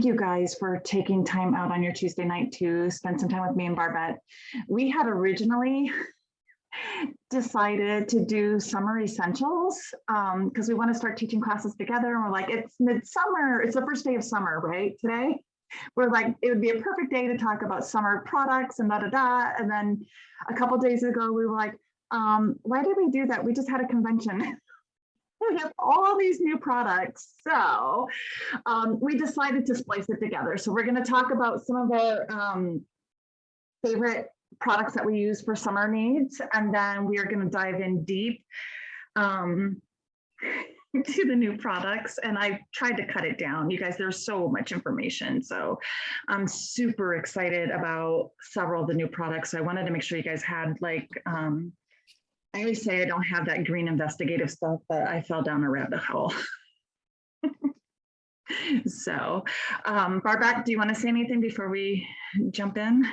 you guys for taking time out on your Tuesday night to spend some time with me and Barbette. We had originally decided to do summer essentials because we want to start teaching classes together. And we're like, it's midsummer. It's the first day of summer, right? Today. We're like, it would be a perfect day to talk about summer products and da-da-da. And then a couple of days ago, we were like, why did we do that? We just had a convention. We have all these new products. So we decided to splice it together. So we're going to talk about some of our favorite products that we use for summer needs. And then we are going to dive in deep to the new products. And I tried to cut it down. You guys, there's so much information. So I'm super excited about several of the new products. I wanted to make sure you guys had like, I always say I don't have that green investigative stuff, but I fell down a rabbit hole. So, Barbette, do you want to say anything before we jump in?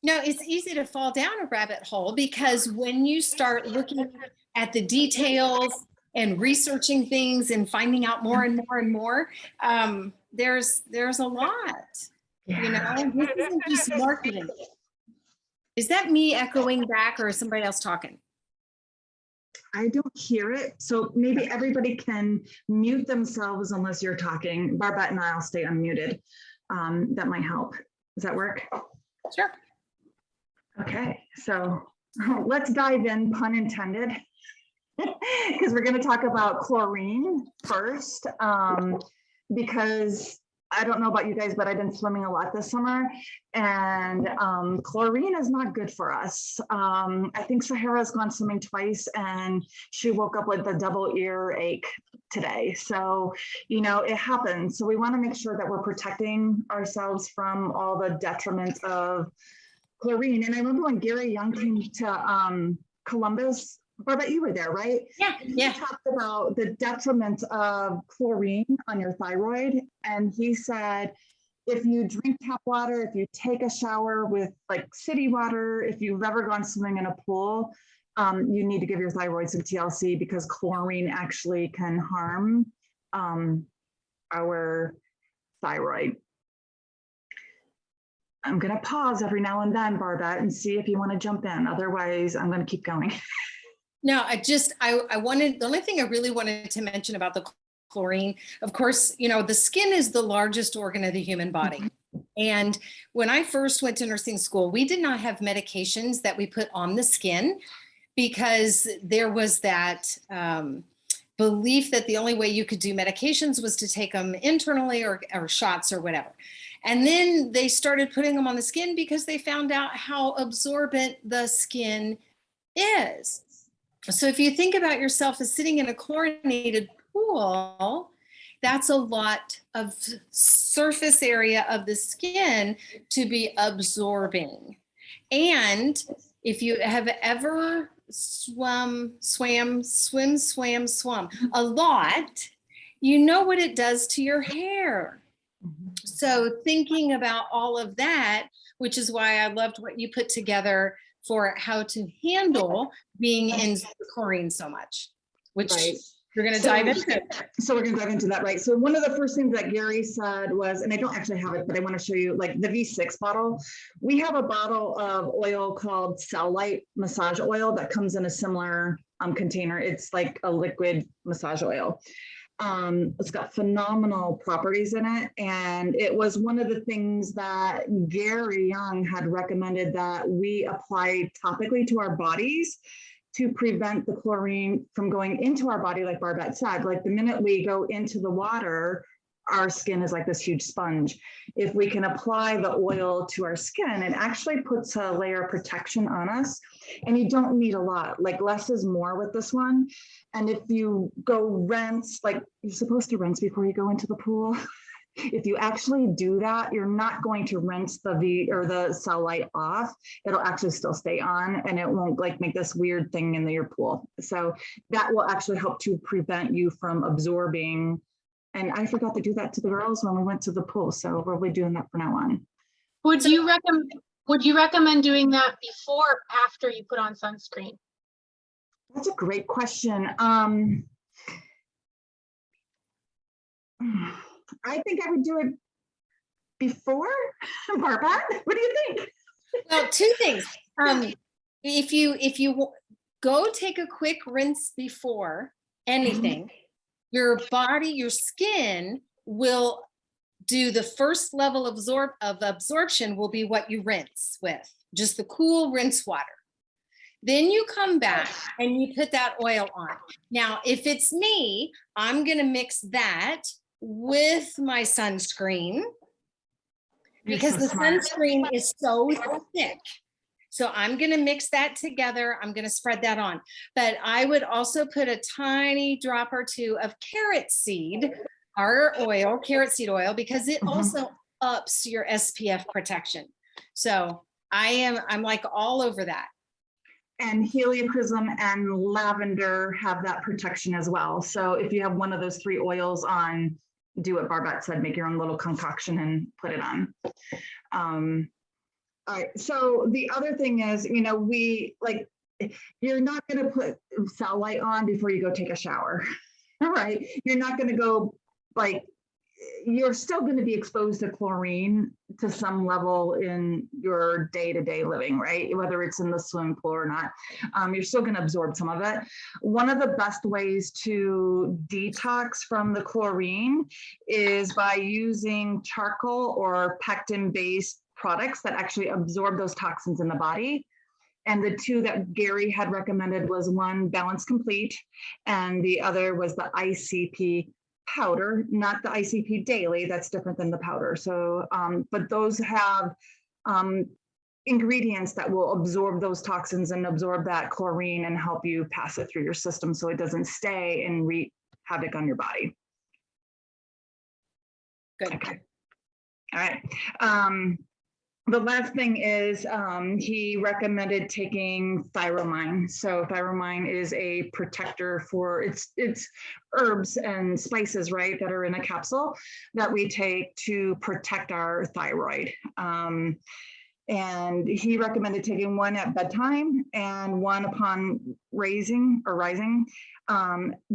No, it's easy to fall down a rabbit hole because when you start looking at the details and researching things and finding out more and more and more, there's a lot. Yeah. You know, this isn't just marketing. Is that me echoing back or is somebody else talking? I don't hear it. So maybe everybody can mute themselves unless you're talking. Barbette and I'll stay unmuted. That might help. Does that work? Sure. Okay, so let's dive in, pun intended, because we're going to talk about chlorine first, because I don't know about you guys, but I've been swimming a lot this summer, and chlorine is not good for us. I think Sahara's gone swimming twice, and she woke up with a double earache today. So, you know, it happens. So we want to make sure that we're protecting ourselves from all the detriment of chlorine. And I remember when Gary Young came to Columbus, Barbette, you were there, right? Yeah. He talked about the detriment of chlorine on your thyroid. And he said, if you drink tap water, if you take a shower with like city water, if you've ever gone swimming in a pool, you need to give your thyroid some TLC because chlorine actually can harm our thyroid. I'm going to pause every now and then, Barbette, and see if you want to jump in. Otherwise, I'm going to keep going. No, I wanted, the only thing I really wanted to mention about the chlorine, of course, you know, the skin is the largest organ of the human body. And when I first went to nursing school, we did not have medications that we put on the skin because there was that belief that the only way you could do medications was to take them internally or shots or whatever. And then they started putting them on the skin because they found out how absorbent the skin is. So if you think about yourself as sitting in a chlorinated pool, that's a lot of surface area of the skin to be absorbing. And if you have ever swum a lot, you know what it does to your hair. So thinking about all of that, which is why I loved what you put together for how to handle being in chlorine so much, which you're going to dive into. So we're going to dive into that, right? So one of the first things that Gary said was, and I don't actually have it, but I want to show you like the V6 bottle. We have a bottle of oil called Cellulite massage oil that comes in a similar container. It's like a liquid massage oil. It's got phenomenal properties in it. And it was one of the things that Gary Young had recommended that we apply topically to our bodies to prevent the chlorine from going into our body, like Barbette said. Like the minute we go into the water, our skin is like this huge sponge. If we can apply the oil to our skin, it actually puts a layer of protection on us. And you don't need a lot, like less is more with this one. And if you go rinse, like you're supposed to rinse before you go into the pool. If you actually do that, you're not going to rinse the cellulite off. It'll actually still stay on and it won't like make this weird thing in your pool. So that will actually help to prevent you from absorbing. And I forgot to do that to the girls when we went to the pool. So we'll be doing that from now on. Would you recommend doing that before or after you put on sunscreen? That's a great question. I think I would do it before? Barbette, what do you think? Well, two things. If you go take a quick rinse before anything, your body, your skin will do the first level of absorption will be what you rinse with, just the cool rinse water. Then you come back and you put that oil on. Now, if it's me, I'm going to mix that with my sunscreen because the sunscreen is so thick. So I'm going to mix that together. I'm going to spread that on. But I would also put a tiny drop or two of carrot seed, our oil, carrot seed oil, because it also ups your SPF protection. So I'm like all over that. And heliochrysum and lavender have that protection as well. So if you have one of those 3 oils on, do what Barbette said, make your own little concoction and put it on. All right, so the other thing is, you know, you're not going to put Cellulite on before you go take a shower, all right? You're not going to go you're still going to be exposed to chlorine to some level in your day-to-day living, right? Whether it's in the swimming pool or not, you're still going to absorb some of it. One of the best ways to detox from the chlorine is by using charcoal or pectin-based products that actually absorb those toxins in the body. And the 2 that Gary had recommended was one Balance Complete, and the other was the ICP powder, not the ICP daily. That's different than the powder. So, but those have ingredients that will absorb those toxins and absorb that chlorine and help you pass it through your system so it doesn't stay and wreak havoc on your body. Good. Okay. All right. The last thing is he recommended taking Thyramine. So Thyramine is a protector for it's herbs and spices, right, that are in a capsule that we take to protect our thyroid. And he recommended taking one at bedtime and one upon rising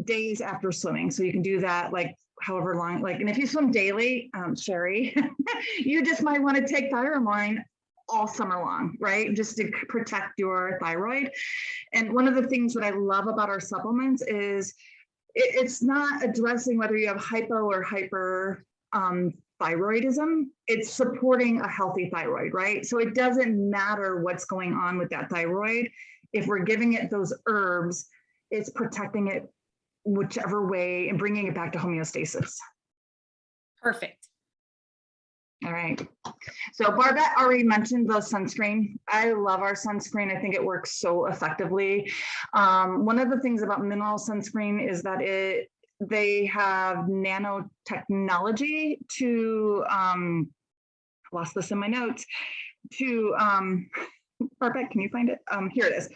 days after swimming. So you can do that like however long, and if you swim daily, Sherry, you just might want to take Thyramine all summer long, right? Just to protect your thyroid. And one of the things that I love about our supplements is it's not addressing whether you have hypo or hyper thyroidism. It's supporting a healthy thyroid, right? So it doesn't matter what's going on with that thyroid. If we're giving it those herbs, it's protecting it whichever way and bringing it back to homeostasis. Perfect. All right. So Barbette already mentioned the sunscreen. I love our sunscreen. I think it works so effectively. One of the things about mineral sunscreen is that they have nanotechnology to, lost this in my notes, to, Barbette, can you find it? Here it is.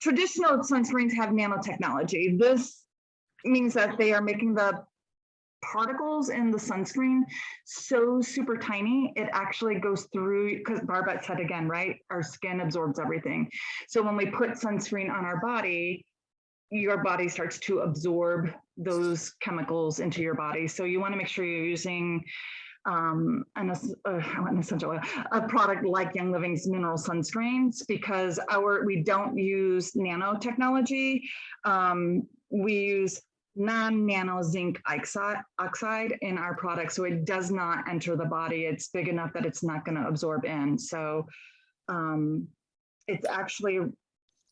Traditional sunscreens have nanotechnology. This means that they are making the particles in the sunscreen so super tiny, it actually goes through, because Barbette said again, right? Our skin absorbs everything. So when we put sunscreen on our body, your body starts to absorb those chemicals into your body. So you want to make sure you're using an essential oil, a product like Young Living's mineral sunscreens, because we don't use nanotechnology. We use non-nano zinc oxide in our product, so it does not enter the body. It's big enough that it's not going to absorb in. So it's actually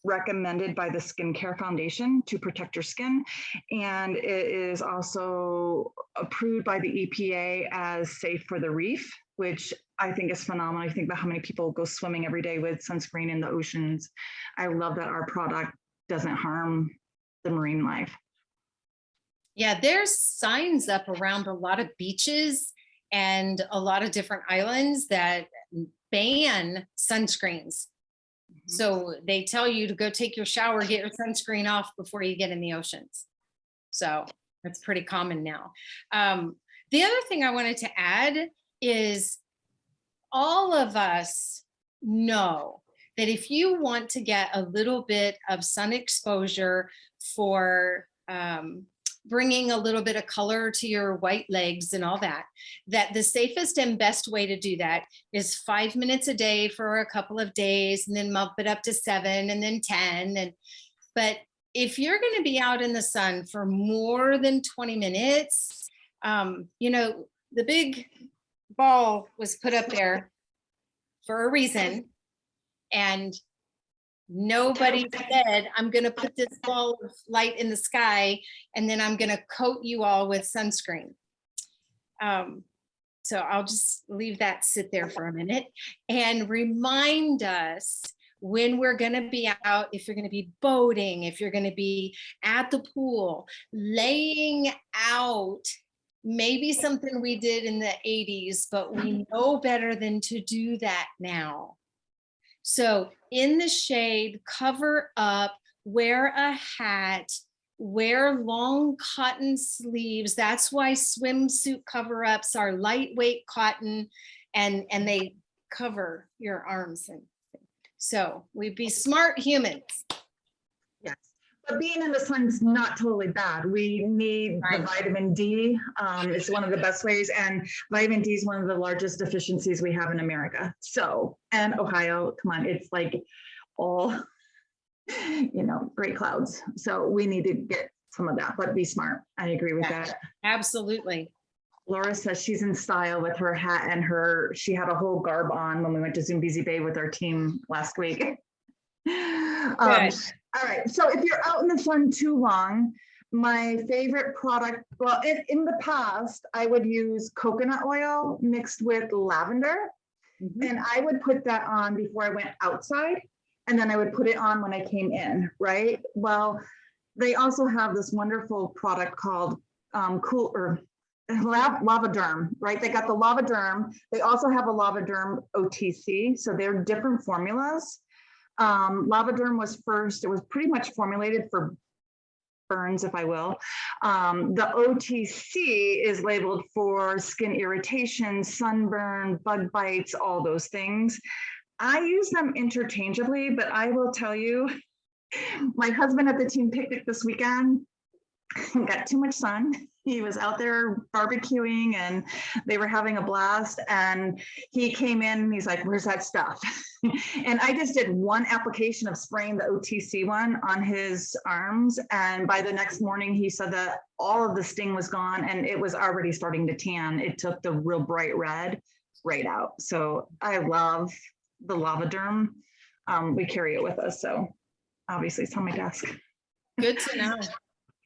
recommended by the Skincare Foundation to protect your skin, and it is also approved by the EPA as safe for the reef, which I think is phenomenal. I think about how many people go swimming every day with sunscreen in the oceans. I love that our product doesn't harm the marine life. Yeah, there's signs up around a lot of beaches and a lot of different islands that ban sunscreens. So they tell you to go take your shower, get your sunscreen off before you get in the oceans. So that's pretty common now. The other thing I wanted to add is all of us know that if you want to get a little bit of sun exposure for bringing a little bit of color to your white legs and all that, that the safest and best way to do that is 5 minutes a day for a couple of days, and then bump it up to 7 and then 10. But if you're going to be out in the sun for more than 20 minutes, you know, the big ball was put up there for a reason. And nobody said, I'm going to put this ball of light in the sky and then I'm going to coat you all with sunscreen. So I'll just leave that sit there for a minute and remind us when we're going to be out, if you're going to be boating, if you're going to be at the pool, laying out, maybe something we did in the 80s, but we know better than to do that now. So in the shade, cover up, wear a hat, wear long cotton sleeves. That's why swimsuit cover-ups are lightweight cotton and they cover your arms. And so we be smart humans. Yes, but being in the sun's not totally bad. We need the vitamin D. It's one of the best ways, and vitamin D is one of the largest deficiencies we have in America. So, and Ohio, come on, it's like all, you know, gray clouds. So we need to get some of that, but be smart. I agree with that. Absolutely. Laura says she's in style with her hat and she had a whole garb on when we went to Zumbizi Bay with our team last week. All right, so if you're out in the sun too long, my favorite product, well, in the past, I would use coconut oil mixed with lavender, and I would put that on before I went outside, and then I would put it on when I came in, right? Well, they also have this wonderful product called Lavaderm, right? They got the Lavaderm. They also have a Lavaderm OTC, so they're different formulas. Lavaderm was first, it was pretty much formulated for burns, if I will. The OTC is labeled for skin irritation, sunburn, bug bites, all those things. I use them interchangeably, but I will tell you, my husband at the team picnic this weekend got too much sun. He was out there barbecuing and they were having a blast, and he came in and he's like, where's that stuff? And I just did one application of spraying the OTC one on his arms, and by the next morning he said that all of the sting was gone and it was already starting to tan. It took the real bright red right out. So I love the Lavaderm. We carry it with us, so obviously it's on my desk. Good to know.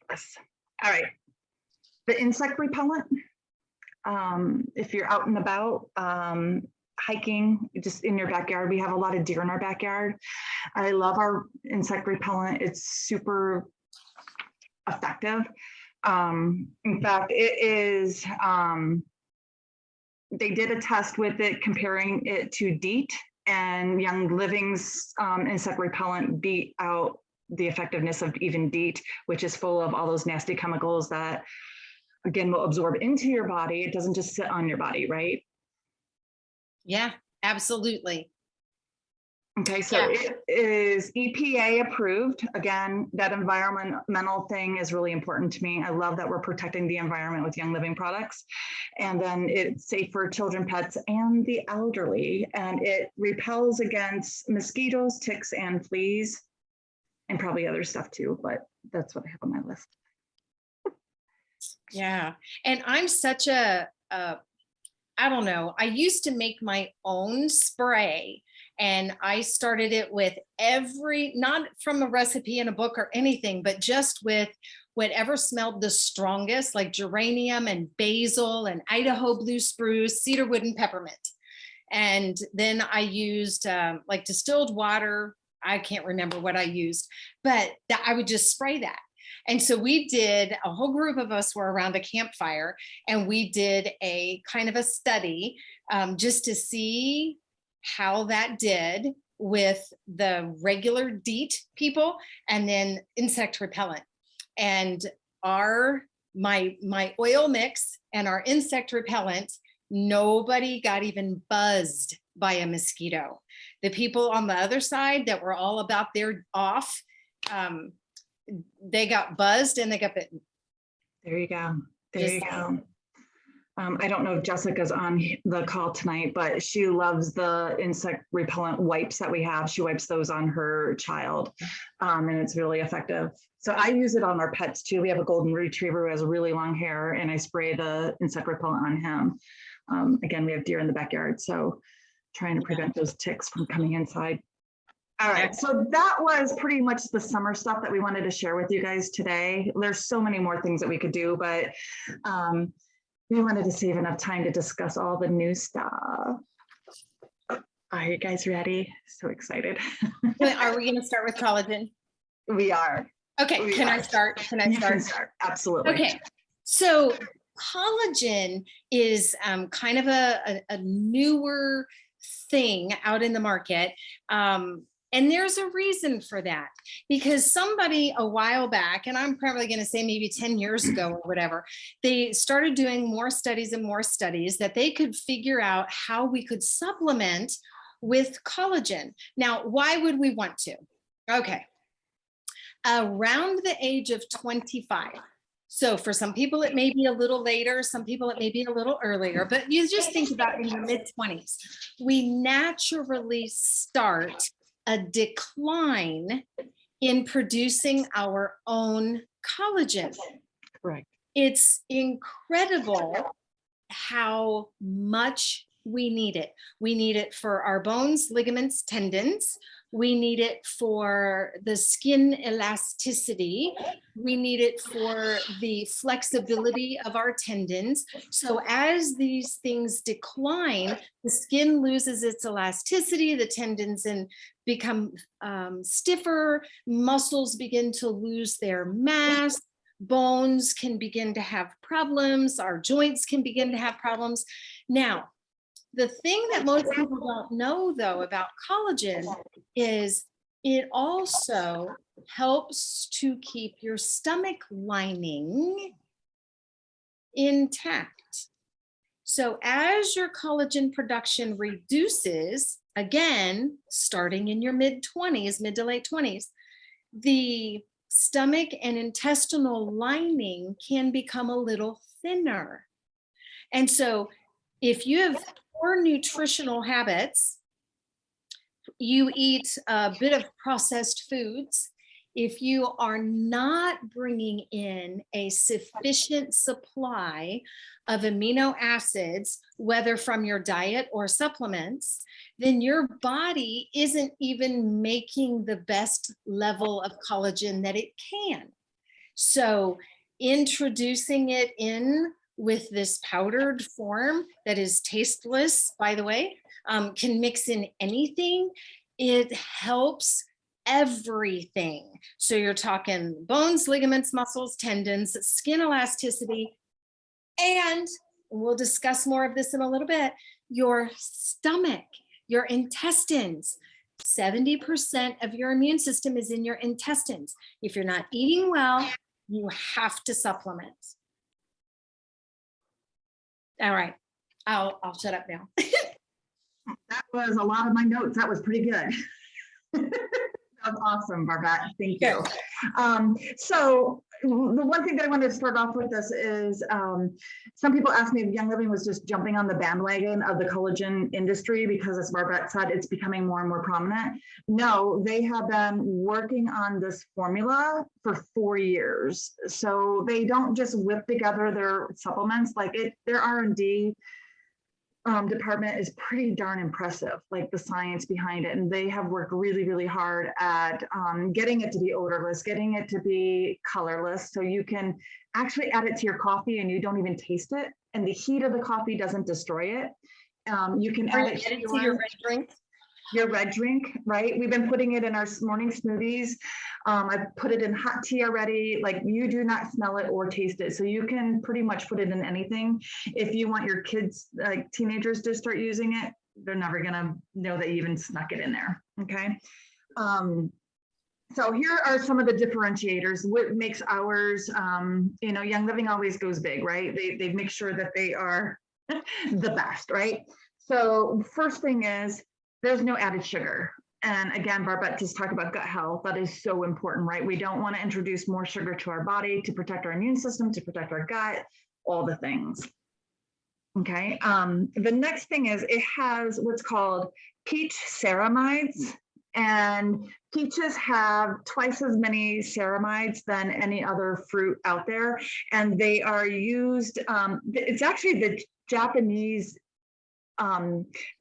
Yes. All right. The insect repellent, if you're out and about, hiking, just in your backyard, we have a lot of deer in our backyard. I love our insect repellent. It's super effective. In fact, it is, they did a test with it, comparing it to DEET, and Young Living's insect repellent beat out the effectiveness of even DEET, which is full of all those nasty chemicals that, again, will absorb into your body. It doesn't just sit on your body, right? Yeah, absolutely. Okay, so it is EPA approved. Again, that environmental thing is really important to me. I love that we're protecting the environment with Young Living products. And then it's safe for children, pets, and the elderly. And it repels against mosquitoes, ticks, and fleas, and probably other stuff too, but that's what I have on my list. Yeah. And I'm such I don't know, I used to make my own spray, and I started it with not from a recipe in a book or anything, but just with whatever smelled the strongest, like geranium and basil and Idaho blue spruce, cedarwood and peppermint. And then I used like distilled water. I can't remember what I used, but I would just spray that. And so we did, a whole group of us were around a campfire, and we did a kind of a study just to see how that did with the regular DEET people and then insect repellent. And my oil mix and our insect repellent, nobody got even buzzed by a mosquito. The people on the other side that were all about their off, they got buzzed and they got bitten. There you go. There Just you go. I don't know if Jessica's on the call tonight, but she loves the insect repellent wipes that we have. She wipes those on her child, and it's really effective. So I use it on our pets too. We have a golden retriever who has really long hair, and I spray the insect repellent on him. Again, we have deer in the backyard, so trying to prevent those ticks from coming inside. All right, so that was pretty much the summer stuff that we wanted to share with you guys today. There's so many more things that we could do, but we wanted to save enough time to discuss all the new stuff. Are you guys ready? So excited. Are we going to start with collagen? We are. Okay, can I start? Can I You start? can start. Absolutely. Okay, so collagen is kind of a newer thing out in the market. And there's a reason for that, because somebody a while back, and I'm probably going to say maybe 10 years ago or whatever, they started doing more studies and more studies that they could figure out how we could supplement with collagen. Now, why would we want to? Okay. Around the age of 25. So for some people, it may be a little later, some people it may be a little earlier, but you just think about in your mid-20s, we naturally start a decline in producing our own collagen. Right. It's incredible how much we need it. We need it for our bones, ligaments, tendons. We need it for the skin elasticity. We need it for the flexibility of our tendons. So as these things decline, the skin loses its elasticity, the tendons become stiffer, muscles begin to lose their mass, bones can begin to have problems, our joints can begin to have problems. Now, the thing that most people don't know, though, about collagen is it also helps to keep your stomach lining intact. So as your collagen production reduces, again, starting in your mid-20s, mid to late 20s, the stomach and intestinal lining can become a little thinner. And so if you have poor nutritional habits, you eat a bit of processed foods, if you are not bringing in a sufficient supply of amino acids, whether from your diet or supplements, then your body isn't even making the best level of collagen that it can. So introducing it in with this powdered form that is tasteless, by the way, can mix in anything. It helps everything. So you're talking bones, ligaments, muscles, tendons, skin elasticity, and we'll discuss more of this in a little bit, your stomach, your intestines. 70% of your immune system is in your intestines. If you're not eating well, you have to supplement. All right, I'll shut up now. That was a lot of my notes. That was pretty good. That was awesome, Barbette. Thank you. So the one thing that I wanted to start off with this is some people asked me if Young Living was just jumping on the bandwagon of the collagen industry because, as Barbette said, it's becoming more and more prominent. No, they have been working on this formula for 4 years. So they don't just whip together their supplements. Like their R&D department is pretty darn impressive, like the science behind it. And they have worked really, really hard at getting it to be odorless, getting it to be colorless. So you can actually add it to your coffee and you don't even taste it. And the heat of the coffee doesn't destroy it. You can add it to your red drink. Your red drink, right? We've been putting it in our morning smoothies. I've put it in hot tea already. Like, you do not smell it or taste it. So you can pretty much put it in anything. If you want your kids, like teenagers, to start using it, they're never gonna know that you even snuck it in there, okay? So here are some of the differentiators. What makes ours, you know, Young Living always goes big, right? They make sure that they are the best, right? So first thing is, there's no added sugar. And again, Barbette just talked about gut health. That is so important, right? We don't want to introduce more sugar to our body to protect our immune system, to protect our gut, all the things. Okay. The next thing is it has what's called peach ceramides, and peaches have twice as many ceramides than any other fruit out there. And they are used, it's actually the Japanese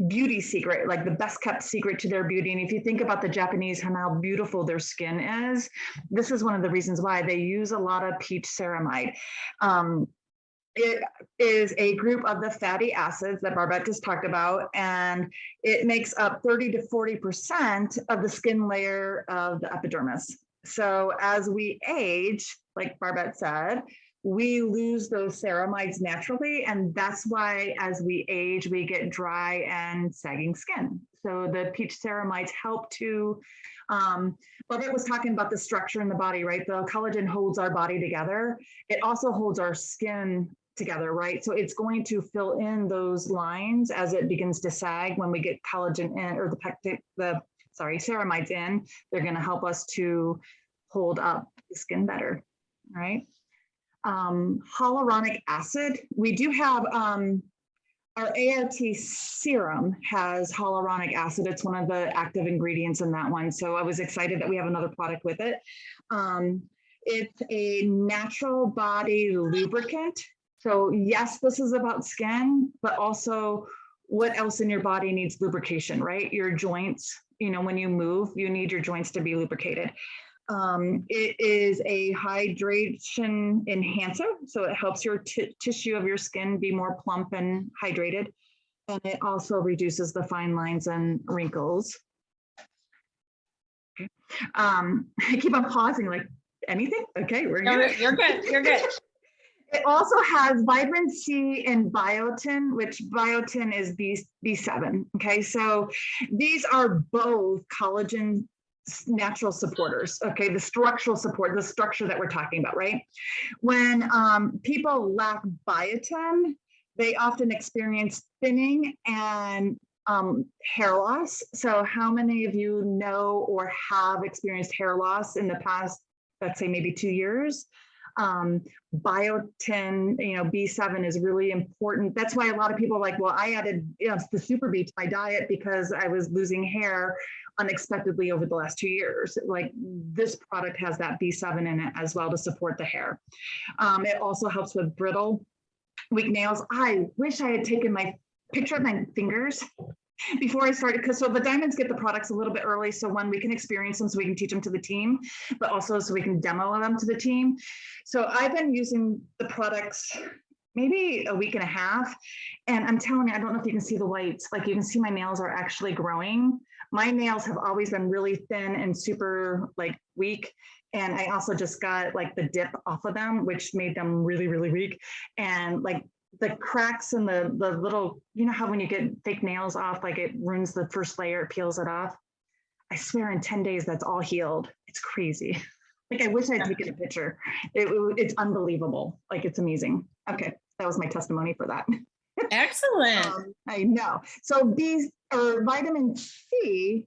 beauty secret, like the best kept secret to their beauty. And if you think about the Japanese and how beautiful their skin is, this is one of the reasons why they use a lot of peach ceramide. It is a group of the fatty acids that Barbette just talked about, and it makes up 30 to 40% of the skin layer of the epidermis. So as we age, like Barbette said, we lose those ceramides naturally, and that's why as we age, we get dry and sagging skin. So the peach ceramides help to, Barbette was talking about the structure in the body, right? The collagen holds our body together. It also holds our skin together, right? So it's going to fill in those lines as it begins to sag when we get collagen in, or ceramides in. They're going to help us to hold up the skin better, right? Hyaluronic acid. We do have our ART serum has hyaluronic acid. It's one of the active ingredients in that one. So I was excited that we have another product with it. It's a natural body lubricant. So yes, this is about skin, but also what else in your body needs lubrication, right? Your joints, you know, when you move, you need your joints to be lubricated. It is a hydration enhancer, so it helps your tissue of your skin be more plump and hydrated. And it also reduces the fine lines and wrinkles. Okay. I keep on pausing, like, anything? Okay, we're good. You're good. You're good. It also has vitamin C and biotin, which biotin is B7. Okay, so these are both collagen natural supporters. Okay, the structural support, the structure that we're talking about, right? When people lack biotin, they often experience thinning and hair loss. So how many of you know or have experienced hair loss in the past, let's say maybe 2 years? Biotin, you know, B7 is really important. That's why a lot of people are like, well, I added the Super B to my diet because I was losing hair unexpectedly over the last 2 years. Like, this product has that B7 in it as well to support the hair. It also helps with brittle, weak nails. I wish I had taken my picture of my fingers before I started, because so the diamonds get the products a little bit early, so one, we can experience them so we can teach them to the team, but also so we can demo them to the team. So I've been using the products maybe a week and a half, and I'm telling you, I don't know if you can see the whites, like you can see my nails are actually growing. My nails have always been really thin and super like weak. And I also just got like the dip off of them, which made them really, really weak. And like the cracks and the little, you know how when you get fake nails off, like it ruins the first layer, it peels it off. I swear in 10 days, that's all healed. It's crazy. Like, I wish I'd taken a picture. It's unbelievable. Like, it's amazing. Okay, that was my testimony for that. Excellent. I know. So vitamin C,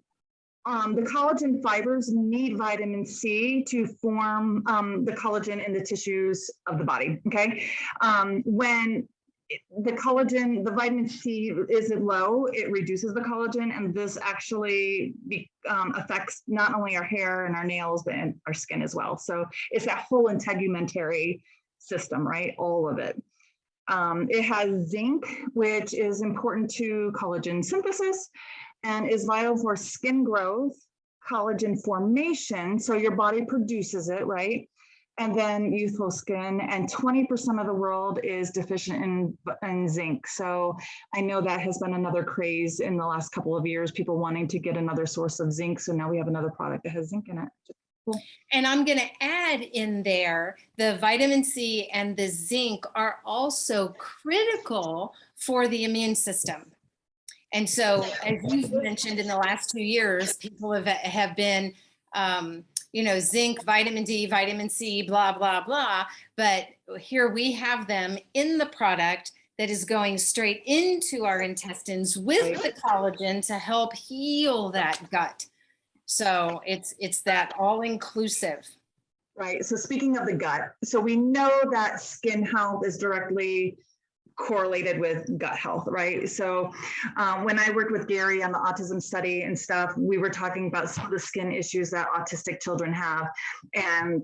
the collagen fibers need vitamin C to form the collagen in the tissues of the body, okay? When the vitamin C is low, it reduces the collagen, and this actually affects not only our hair and our nails, but our skin as well. So it's that whole integumentary system, right? All of it. It has zinc, which is important to collagen synthesis and is vital for skin growth, collagen formation. So your body produces it, right? And then youthful skin, and 20% of the world is deficient in zinc. So I know that has been another craze in the last couple of years, people wanting to get another source of zinc. So now we have another product that has zinc in it. Cool. And I'm going to add in there, the vitamin C and the zinc are also critical for the immune system. And so, as you've mentioned, in the last 2 years, people have been, you know, zinc, vitamin D, vitamin C, blah, blah, blah. But here we have them in the product that is going straight into our intestines with the collagen to help heal that gut. So it's that all inclusive. Right. So speaking of the gut, so we know that skin health is directly correlated with gut health, right? So when I worked with Gary on the autism study and stuff, we were talking about some of the skin issues that autistic children have. And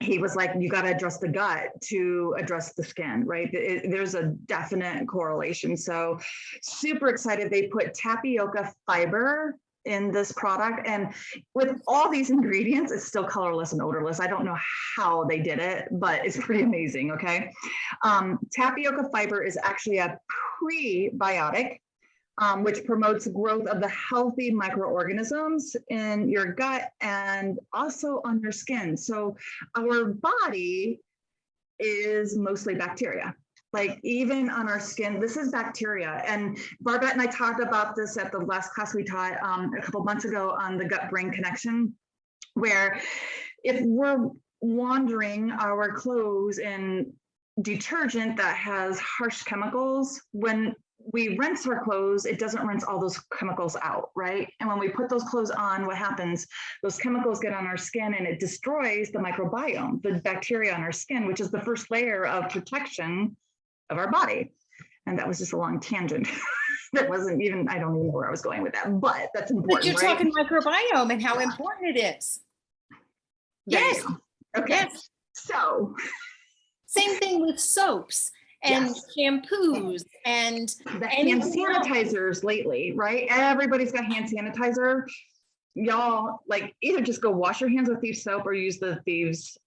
he was like, you got to address the gut to address the skin, right? There's a definite correlation. So super excited. They put tapioca fiber in this product, and with all these ingredients, it's still colorless and odorless. I don't know how they did it, but it's pretty amazing. Okay. Tapioca fiber is actually a prebiotic, which promotes growth of the healthy microorganisms in your gut and also on your skin. So our body is mostly bacteria. Like even on our skin, this is bacteria. And Barbette and I talked about this at the last class we taught a couple months ago on the gut-brain connection, where if we're wandering our clothes in detergent that has harsh chemicals, when we rinse our clothes, it doesn't rinse all those chemicals out, right? And when we put those clothes on, what happens? Those chemicals get on our skin and it destroys the microbiome, the bacteria on our skin, which is the first layer of protection of our body. And that was just a long tangent. That wasn't even, I don't even know where I was going with that, but that's important. But you're right? talking microbiome and how important it is. There you Yes. go. Okay. Yes. So Same thing with soaps and shampoos and the hand sanitizers lately, right? Everybody's got hand sanitizer. Y'all, like, either just go wash your hands with Thieves soap or use the Thieves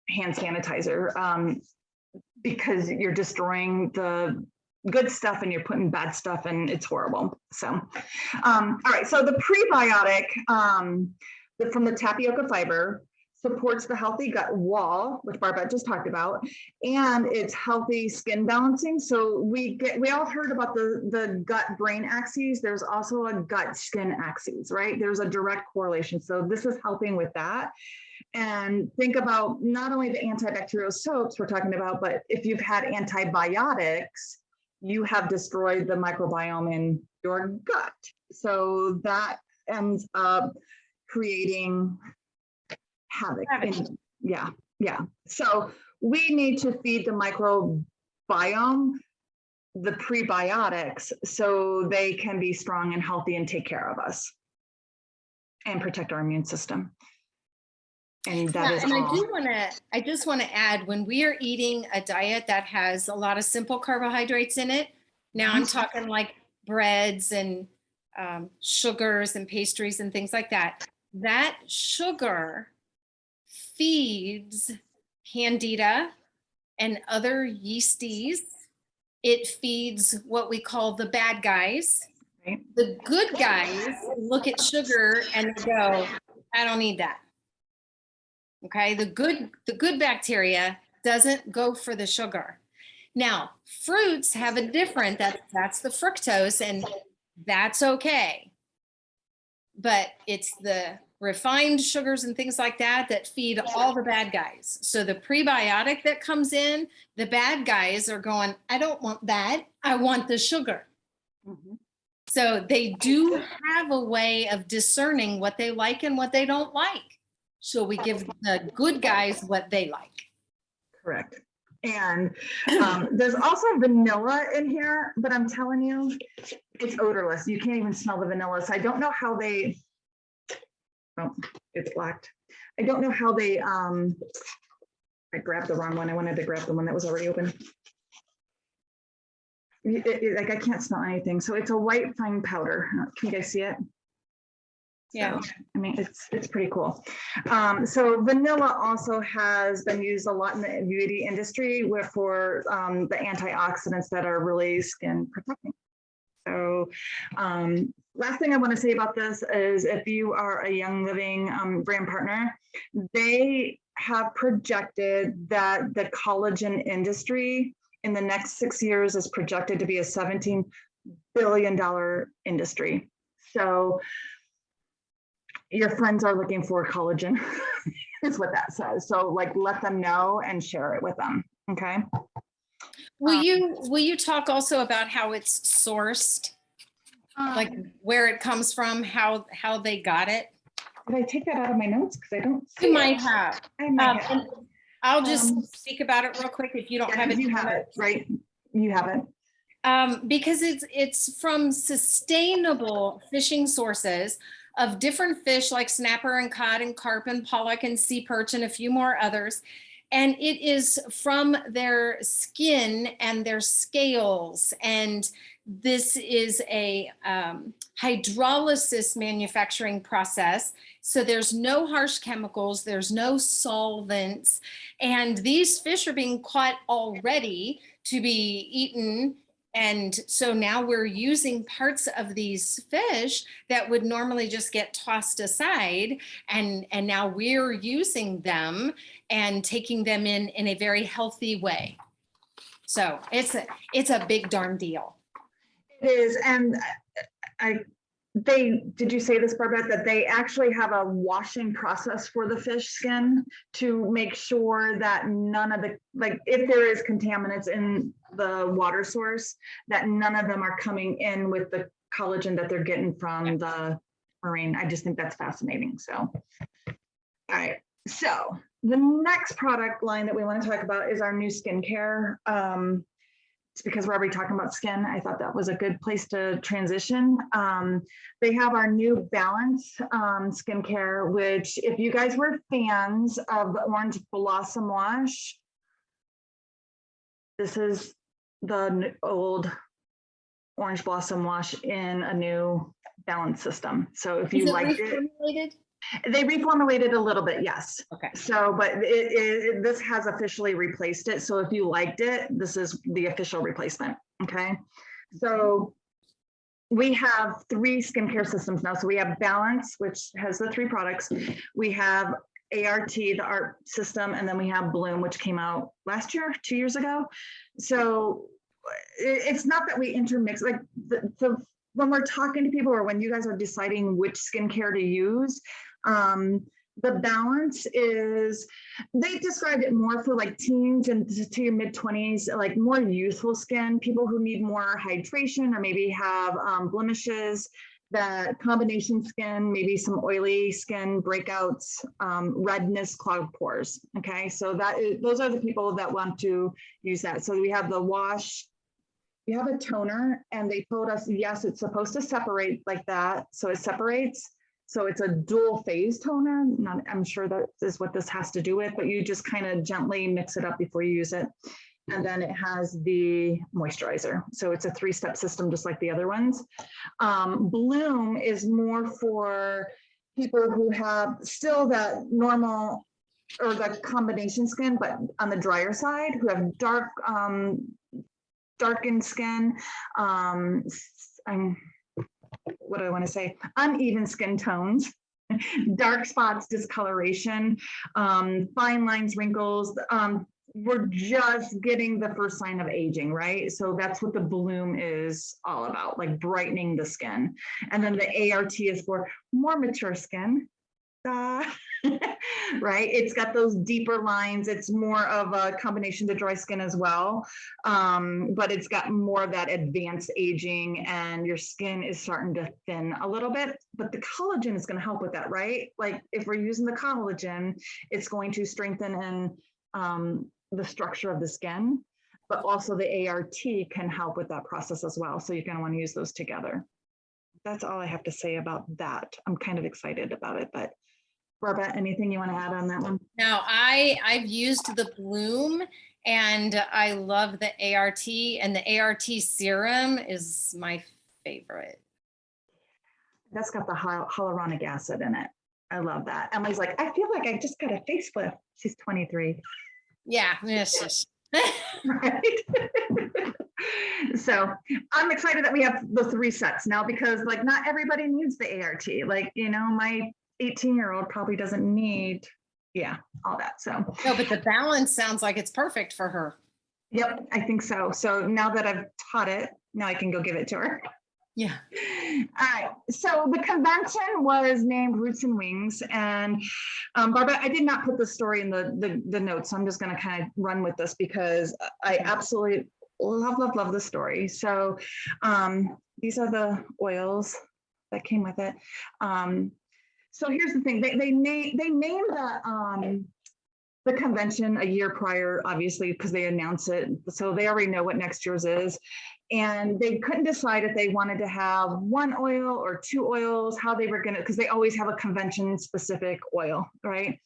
hand sanitizer, because you're destroying the good stuff and you're putting bad stuff and it's horrible. So, all right. So the prebiotic from the tapioca fiber supports the healthy gut wall, which Barbette just talked about, and it's healthy skin balancing. So we all heard about the gut-brain axis. There's also a gut-skin axis, right? There's a direct correlation. So this is helping with that. And think about not only the antibacterial soaps we're talking about, but if you've had antibiotics, you have destroyed the microbiome in your gut. So that ends up creating havoc. Yeah. So we need to feed the microbiome the prebiotics so they can be strong and healthy and take care of us and protect our immune system. And that is and all. I just want to add, when we are eating a diet that has a lot of simple carbohydrates in it, now I'm talking like breads and sugars and pastries and things like that, that sugar feeds candida and other yeasties. It feeds what we call the bad guys. Right. The good guys look at sugar and they go, I don't need that. Okay, the good bacteria doesn't go for the sugar. Now, fruits have a different, that's the fructose, and that's okay. But it's the refined sugars and things like that that feed all the bad guys. So the prebiotic that comes in, the bad guys are going, I don't want that. I want the sugar. Mhm. So they do have a way of discerning what they like and what they don't like. So we give the good guys what they like. Correct. And there's also vanilla in here, but I'm telling you, it's odorless. You can't even smell the vanilla. So I don't know how they, oh, it's blacked. I don't know how they, I grabbed the wrong one. I wanted to grab the one that was already open. Like I can't smell anything. So it's a white fine powder. Can you guys see it? Yeah. So, I mean, it's pretty cool. So vanilla also has been used a lot in the beauty industry for the antioxidants that are really skin protecting. So last thing I want to say about this is if you are a Young Living brand partner, they have projected that the collagen industry in the next 6 years is projected to be a $17 billion industry. So your friends are looking for collagen is what that says. So like, let them know and share it with them. Okay. Will you talk also about how it's sourced, like where it comes from, how they got it? Did I take that out of my notes? Because I don't see You might it. have. I might have. And I'll just Um, speak about it real quick if you don't Yeah, have 'cause it. you have it, right? You have it. Because it's from sustainable fishing sources of different fish like snapper and cod and carp and pollock and sea perch and a few more others. And it is from their skin and their scales. And this is a hydrolysis manufacturing process. So there's no harsh chemicals, there's no solvents. And these fish are being caught already to be eaten. And so now we're using parts of these fish that would normally just get tossed aside. And now we're using them and taking them in a very healthy way. So it's a big darn deal. It is, and did you say this, Barbette, that they actually have a washing process for the fish skin to make sure that none of the, like, if there is contaminants in the water source, that none of them are coming in with the collagen that they're getting from the marine. I just think that's fascinating. So, all right. So the next product line that we want to talk about is our new skincare. It's because we're already talking about skin. I thought that was a good place to transition. They have our new Balance skincare, which if you guys were fans of the Orange Blossom Wash, this is the old Orange Blossom Wash in a new Balance system. So if you liked it, they reformulated a little bit, yes. Okay. So, but this has officially replaced it. So if you liked it, this is the official replacement. Okay. So we have 3 skincare systems now. So we have Balance, which has the 3 products. We have ART, the ART system, and then we have Bloom, which came out last year, 2 years ago. So it's not that we intermix, like when we're talking to people or when you guys are deciding which skincare to use, the Balance is, they described it more for like teens and to your mid-20s, like more youthful skin, people who need more hydration or maybe have blemishes, that combination skin, maybe some oily skin breakouts, redness, clogged pores. Okay, so those are the people that want to use that. So we have the wash, we have a toner, and they told us, yes, it's supposed to separate like that. So it separates. So it's a dual phase toner. I'm sure that is what this has to do with, but you just kind of gently mix it up before you use it. And then it has the moisturizer. So it's a 3-step system, just like the other ones. Bloom is more for people who have still that normal or the combination skin, but on the drier side, who have darkened skin, what do I want to say? Uneven skin tones, dark spots, discoloration, fine lines, wrinkles. We're just getting the first sign of aging, right? So that's what the Bloom is all about, like brightening the skin. And then the ART is for more mature skin. Right? It's got those deeper lines. It's more of a combination to dry skin as well. But it's got more of that advanced aging and your skin is starting to thin a little bit, but the collagen is going to help with that, right? Like if we're using the collagen, it's going to strengthen and the structure of the skin, but also the ART can help with that process as well. So you're going to want to use those together. That's all I have to say about that. I'm kind of excited about it, but Barbette, anything you want to add on that one? Now I've used the Bloom and I love the ART, and the ART serum is my favorite. That's got the hyaluronic acid in it. I love that. Emily's like, I feel like I just got a facelift. She's 23. Yeah, it's just right. So I'm excited that we have the 3 sets now, because like not everybody needs the ART. Like, you know, my 18-year-old probably doesn't need, all that. So no, but the Balance sounds like it's perfect for her. Yep, I think so. So now that I've taught it, now I can go give it to her. Yeah. All right. So the convention was named Roots and Wings, and Barbette, I did not put the story in the notes, so I'm just going to kind of run with this because I absolutely love the story. So these are the oils that came with it. So here's the thing, they named the convention a year prior, obviously, because they announce it. So they already know what next year's is. And they couldn't decide if they wanted to have one oil or two oils, how they were gonna, because they always have a convention specific oil, right?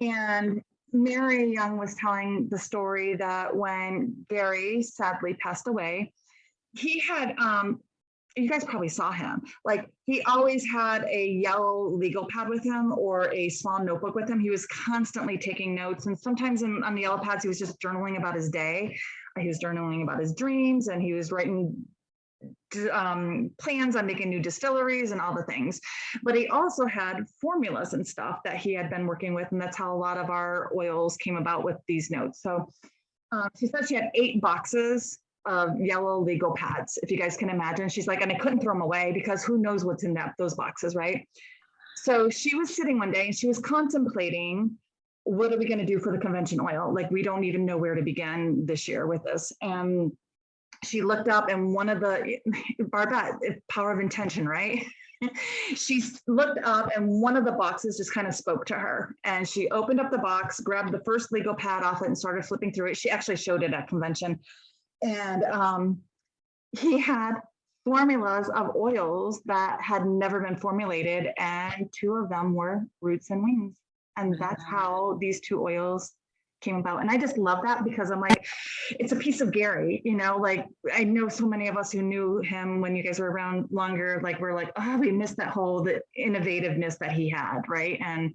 And Mary Young was telling the story that when Gary sadly passed away, he had, you guys probably saw him, like he always had a yellow legal pad with him or a small notebook with him. He was constantly taking notes, and sometimes on the yellow pads, he was just journaling about his day. He was journaling about his dreams, and he was writing plans on making new distilleries and all the things. But he also had formulas and stuff that he had been working with, and that's how a lot of our oils came about with these notes. So she said she had 8 boxes of yellow legal pads, if you guys can imagine. She's like, and I couldn't throw them away because who knows what's in those boxes, right? So she was sitting one day and she was contemplating, what are we going to do for the convention oil? Like, we don't even know where to begin this year with this. And she looked up, and one of the, Barbette, power of intention, right? She looked up and one of the boxes just kind of spoke to her, and she opened up the box, grabbed the first legal pad off it and started flipping through it. She actually showed it at convention. And he had formulas of oils that had never been formulated, and 2 of them were roots and wings. And that's how these 2 oils came about. And I just love that, because I'm like, it's a piece of Gary, you know, like I know so many of us who knew him when you guys were around longer, like we're like, oh, we missed that whole, the innovativeness that he had, right? And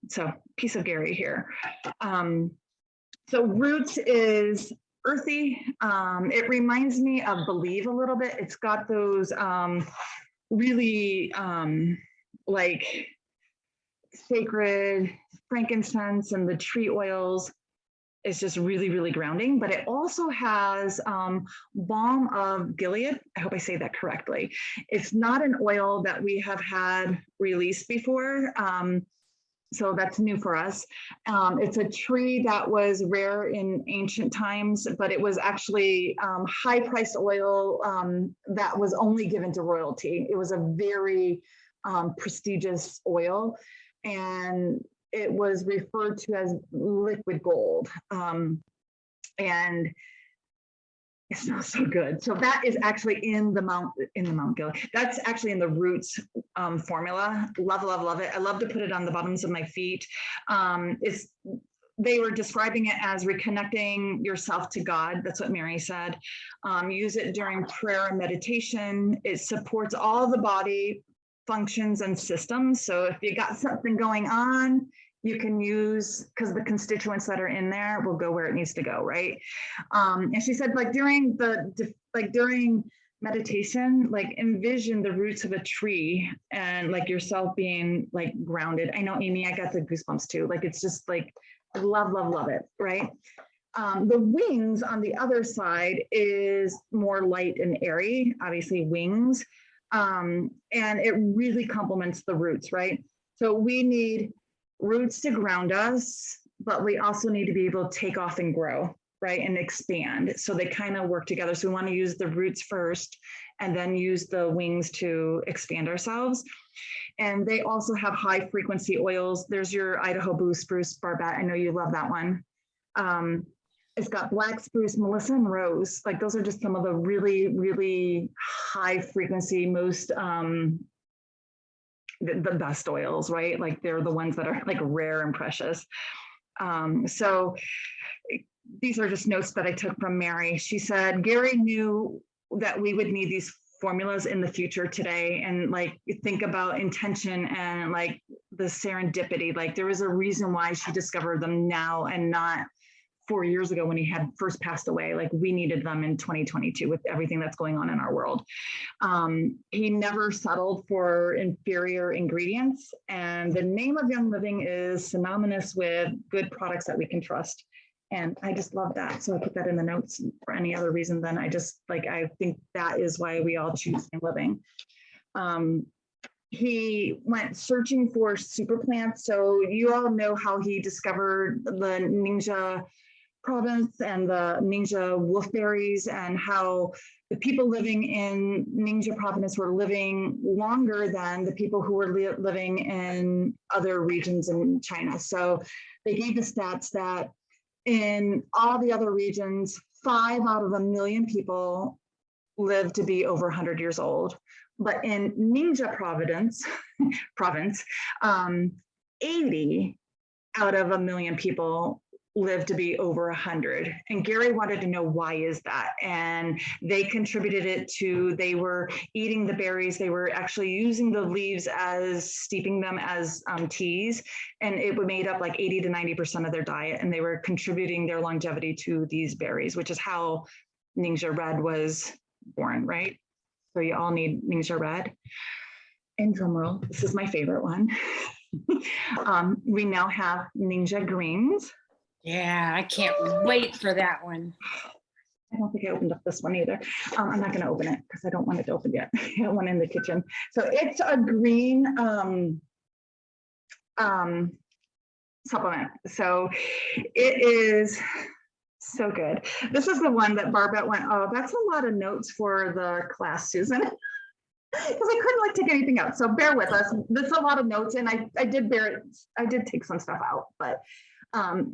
so piece of Gary here. So roots is earthy. It reminds me of Believe a little bit. It's got those really like sacred frankincense, and the tree oils is just really, really grounding. But it also has balm of Gilead. I hope I say that correctly. It's not an oil that we have had released before. So that's new for us. It's a tree that was rare in ancient times, but it was actually high-priced oil that was only given to royalty. It was a very prestigious oil, and it was referred to as liquid gold. And it smells so good. So that is actually in the Mount Gilead. That's actually in the Roots formula. Love, love, love it. I love to put it on the bottoms of my feet. They were describing it as reconnecting yourself to God. That's what Mary said. Use it during prayer and meditation. It supports all the body functions and systems. So if you got something going on, you can use, because the constituents that are in there will go where it needs to go, right? And she said, like during meditation, like envision the roots of a tree and like yourself being like grounded. I know, Amy, I got the goosebumps too. Like, it's just like, I love, love, love it, right? The wings on the other side is more light and airy, obviously wings. And it really complements the roots, right? So we need roots to ground us, but we also need to be able to take off and grow, right? And expand. So they kind of work together. So we want to use the roots first and then use the wings to expand ourselves. And they also have high frequency oils. There's your Idaho Blue Spruce, Barbette. I know you love that one. It's got black spruce, Melissa, and rose. Like, those are just some of the really, really high frequency, most the best oils, right? Like, they're the ones that are like rare and precious. So these are just notes that I took from Mary. She said, Gary knew that we would need these formulas in the future today, and like think about intention and like the serendipity. Like, there was a reason why she discovered them now and not 4 years ago when he had first passed away. Like, we needed them in 2022 with everything that's going on in our world. He never settled for inferior ingredients, and the name of Young Living is synonymous with good products that we can trust. And I just love that. So I put that in the notes for any other reason than I just like, I think that is why we all choose Young Living. He went searching for super plants. So you all know how he discovered the Ninja province and the Ningxia wolfberries, and how the people living in Ningxia province were living longer than the people who were living in other regions in China. So they gave the stats that in all the other regions, 5 out of 1 million people live to be over 100 years old. But in Ningxia province, 80 out of 1 million people live to be over 100. And Gary wanted to know, why is that? And they contributed it to, they were eating the berries, they were actually using the leaves as, steeping them as teas, and it made up like 80 to 90% of their diet, and they were contributing their longevity to these berries, which is how Ningxia Red was born, right? So you all need Ningxia Red. And drumroll, this is my favorite one. We now have Ningxia Greens. Yeah, I can't wait for that one. I don't think I opened up this one either. I'm not going to open it because I don't want it to open yet. I got one in the kitchen. So it's a green supplement. So it is so good. This is the one that Barbette went, oh, that's a lot of notes for the class, Susan. Because I couldn't like take anything out. So bear with us. There's a lot of notes, and I did take some stuff out, but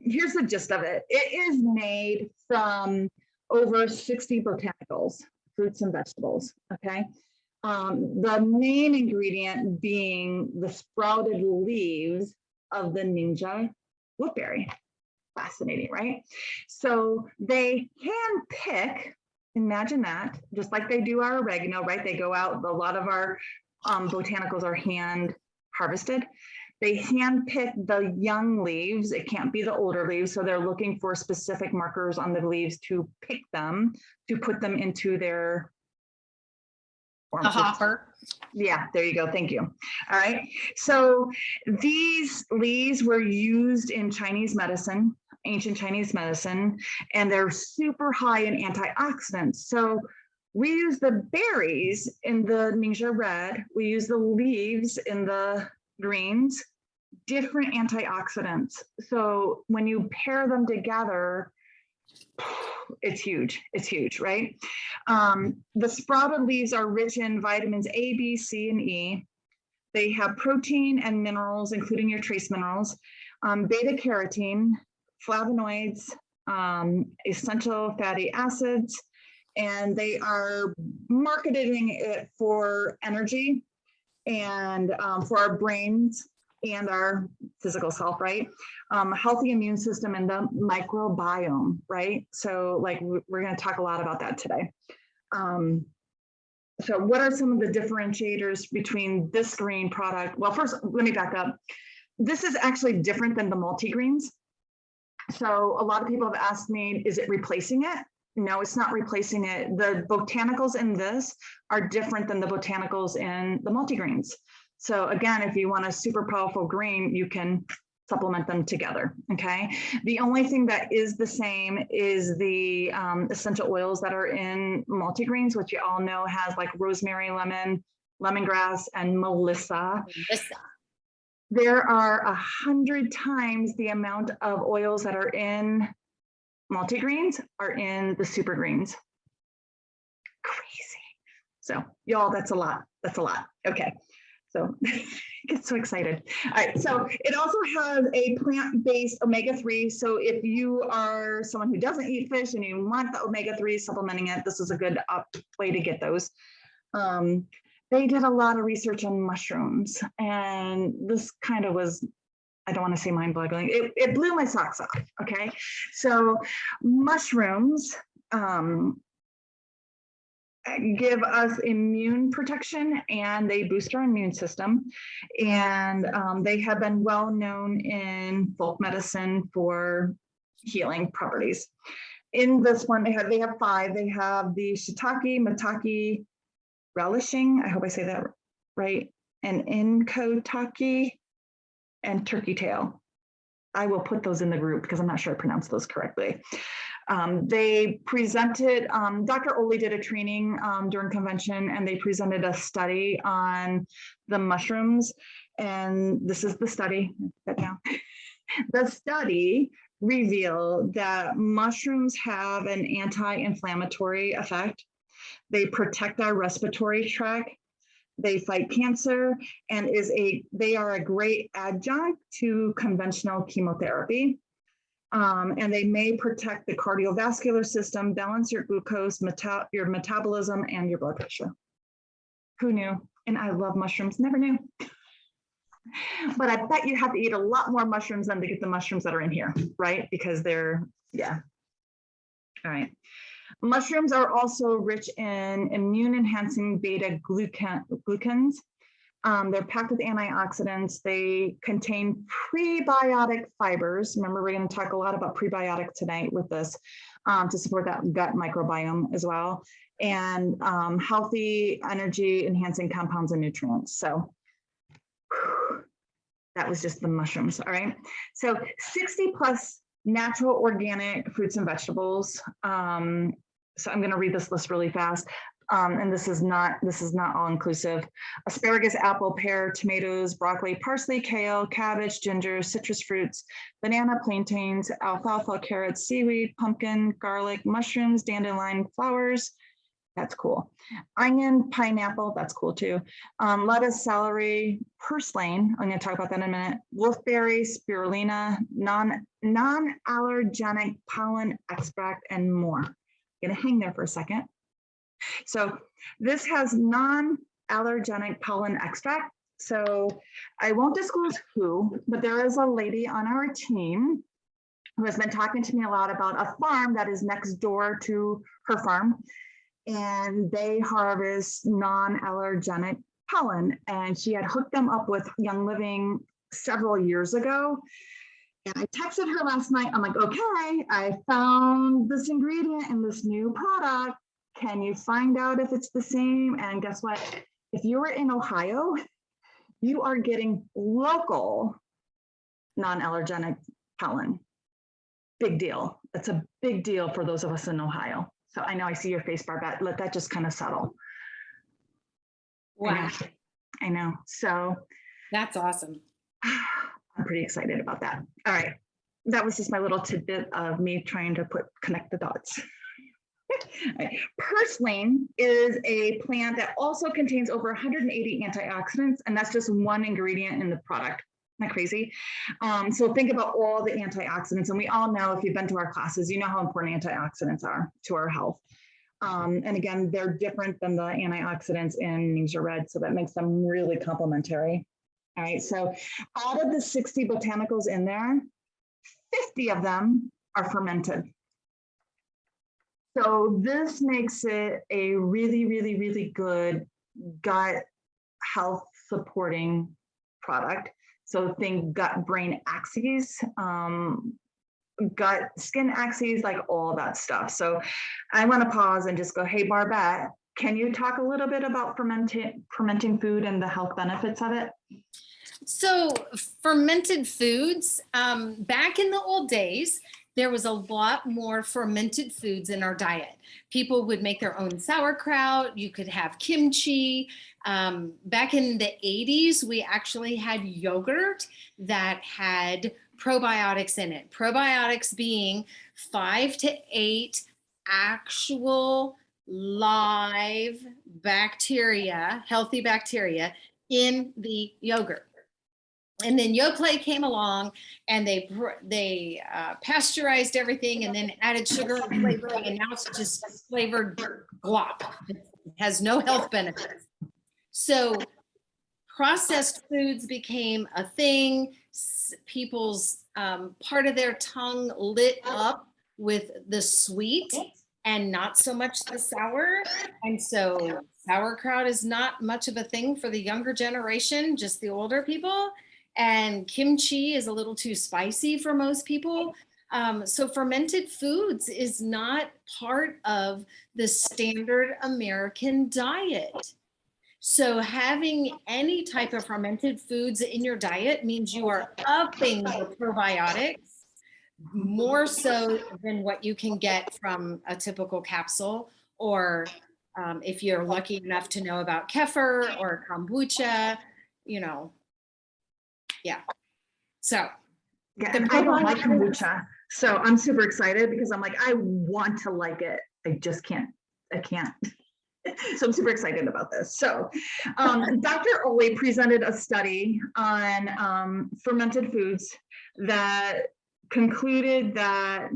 here's the gist of it. It is made from over 60 botanicals, fruits and vegetables, okay? The main ingredient being the sprouted leaves of the Ningxia wolfberry. Fascinating, right? So they hand pick, imagine that, just like they do our oregano, right? They go out, a lot of our botanicals are hand harvested. They hand pick the young leaves. It can't be the older leaves. So they're looking for specific markers on the leaves to pick them, to put them into their A hopper. Yeah, there you go. Thank you. All right. So these leaves were used in Chinese medicine, ancient Chinese medicine, and they're super high in antioxidants. So we use the berries in the Ningxia Red. We use the leaves in the greens, different antioxidants. So when you pair them together, it's huge. It's huge, right? The sprouted leaves are rich in vitamins A, B, C, and E. They have protein and minerals, including your trace minerals, beta carotene, flavonoids, essential fatty acids, and they are marketing it for energy and for our brains and our physical self, right? Healthy immune system and the microbiome, right? So like we're going to talk a lot about that today. So what are some of the differentiators between this green product? Well, first, let me back up. This is actually different than the multi-greens. So a lot of people have asked me, is it replacing it? No, it's not replacing it. The botanicals in this are different than the botanicals in the multi-greens. So again, if you want a super powerful green, you can supplement them together, okay? The only thing that is the same is the essential oils that are in multi-greens, which you all know has like rosemary, lemon, lemongrass, and Melissa. There are 100 times the amount of oils that are in multi-greens are in the super greens. Crazy. So y'all, that's a lot. That's a lot. Okay. So I get so excited. All right. So it also has a plant-based omega-3. So if you are someone who doesn't eat fish and you want the omega-3 supplementing it, this is a good way to get those. They did a lot of research on mushrooms, and this kind of was, I don't want to say mind-boggling. It blew my socks off. Okay. So mushrooms give us immune protection, and they boost our immune system. And they have been well known in folk medicine for healing properties. In this one, they have 5. They have the shiitake, maitake, relishing, I hope I say that right, and inkotake, and turkey tail. I will put those in the group because I'm not sure I pronounced those correctly. They presented, Dr. Oli did a training during convention, and they presented a study on the mushrooms. And this is the study. The study reveal that mushrooms have an anti-inflammatory effect. They protect our respiratory tract. They fight cancer and they are a great adjunct to conventional chemotherapy. And they may protect the cardiovascular system, balance your glucose, your metabolism, and your blood pressure. Who knew? And I love mushrooms, never knew. But I bet you have to eat a lot more mushrooms than to get the mushrooms that are in here, right? Because they're, yeah. All right. Mushrooms are also rich in immune-enhancing beta-glucans. They're packed with antioxidants. They contain prebiotic fibers. Remember, we're going to talk a lot about prebiotic tonight with this to support that gut microbiome as well, and healthy energy-enhancing compounds and nutrients. So that was just the mushrooms. All right. So 60 plus natural organic fruits and vegetables. So I'm going to read this list really fast. And this is not all inclusive. Asparagus, apple, pear, tomatoes, broccoli, parsley, kale, cabbage, ginger, citrus fruits, banana, plantains, alfalfa, carrots, seaweed, pumpkin, garlic, mushrooms, dandelion, flowers. That's cool. Onion, pineapple, that's cool too. Lettuce, celery, purslane, I'm going to talk about that in a minute. Wolfberry, spirulina, non-allergenic pollen extract, and more. I'm going to hang there for a second. So this has non-allergenic pollen extract. So I won't disclose who, but there is a lady on our team who has been talking to me a lot about a farm that is next door to her farm. And they harvest non-allergenic pollen. And she had hooked them up with Young Living several years ago. And I texted her last night. I'm like, okay, I found this ingredient in this new product. Can you find out if it's the same? And guess what? If you were in Ohio, you are getting local non-allergenic pollen. Big deal. It's a big deal for those of us in Ohio. So I know I see your face, Barbette. Let that just kind of settle. Wow. I know. So That's awesome. I'm pretty excited about that. All right. That was just my little tidbit of me trying to connect the dots. Right. Purslane is a plant that also contains over 180 antioxidants, and that's just one ingredient in the product. Isn't that crazy? So think about all the antioxidants, and we all know, if you've been to our classes, you know how important antioxidants are to our health. And again, they're different than the antioxidants in Use Your Red, so that makes them really complementary. All right, so out of the 60 botanicals in there, 50 of them are fermented. So this makes it a really, really, really good gut health supporting product. So think gut-brain axes, gut-skin axes, like all that stuff. So I want to pause and just go, hey, Barbette, can you talk a little bit about fermenting food and the health benefits of it? So fermented foods, back in the old days, there was a lot more fermented foods in our diet. People would make their own sauerkraut. You could have kimchi. Back in the 80s, we actually had yogurt that had probiotics in it. Probiotics being 5 to 8 actual live bacteria, healthy bacteria in the yogurt. And then Yoplait came along and they pasteurized everything and then added sugar and flavoring, and now it's just flavored glop. It has no health benefits. So processed foods became a thing. People's part of their tongue lit up with the sweet and not so much the sour. And so sauerkraut is not much of a thing for the younger generation, just the older people. And kimchi is a little too spicy for most people. So fermented foods is not part of the standard American diet. So having any type of fermented foods in your diet means you are upping the probiotics more so than what you can get from a typical capsule, or if you're lucky enough to know about kefir or kombucha, you know. Yeah. So yeah, I don't like kombucha. So I'm super excited because I'm like, I want to like it. I just can't. I can't. So I'm super excited about this. So Dr. Ole presented a study on fermented foods that concluded that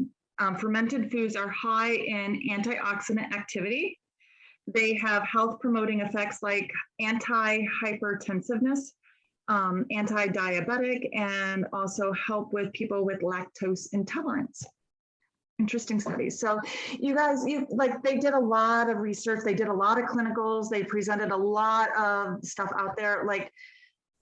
fermented foods are high in antioxidant activity. They have health promoting effects like anti-hypertensiveness, anti-diabetic, and also help with people with lactose intolerance. Interesting studies. So you guys, they did a lot of research. They did a lot of clinicals. They presented a lot of stuff out there. Like,